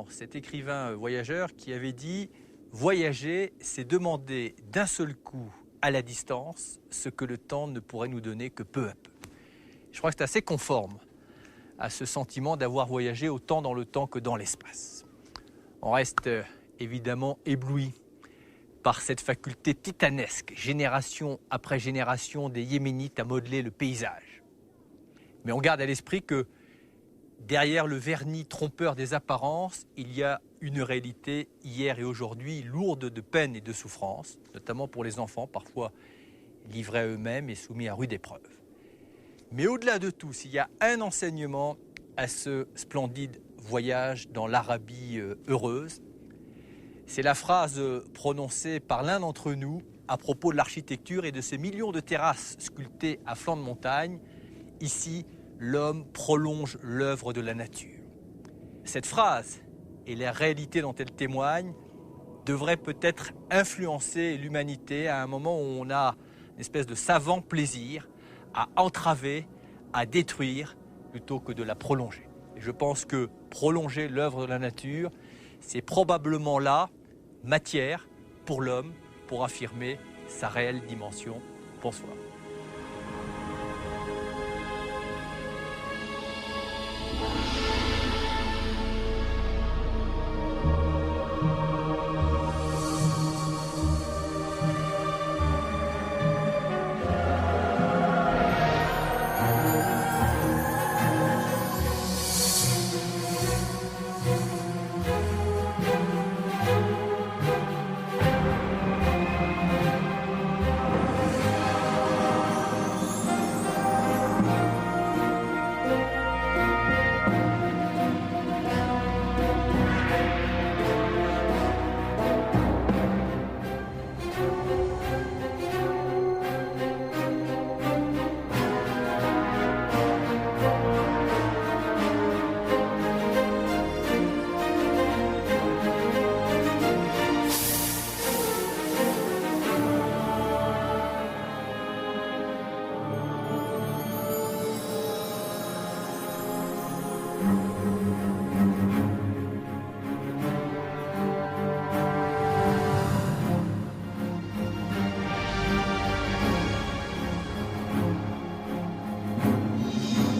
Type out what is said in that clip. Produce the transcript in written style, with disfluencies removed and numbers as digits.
Cet écrivain voyageur qui avait dit « Voyager, c'est demander d'un seul coup à la distance ce que le temps ne pourrait nous donner que peu à peu ». Je crois que c'est assez conforme à ce sentiment d'avoir voyagé autant dans le temps que dans l'espace. On reste évidemment ébloui par cette faculté titanesque, génération après génération des Yéménites à modeler le paysage. Mais on garde à l'esprit que derrière le vernis trompeur des apparences, il y a une réalité hier et aujourd'hui lourde de peine et de souffrance, notamment pour les enfants, parfois livrés à eux-mêmes et soumis à rude épreuve. Mais au-delà de tout, s'il y a un enseignement à ce splendide voyage dans l'Arabie heureuse, c'est la phrase prononcée par l'un d'entre nous à propos de l'architecture et de ces millions de terrasses sculptées à flanc de montagne. Ici, l'homme prolonge l'œuvre de la nature. Cette phrase et la réalité dont elle témoigne devraient peut-être influencer l'humanité à un moment où on a une espèce de savant plaisir à entraver, à détruire, plutôt que de la prolonger. Et je pense que prolonger l'œuvre de la nature, c'est probablement là matière pour l'homme pour affirmer sa réelle dimension. Bonsoir.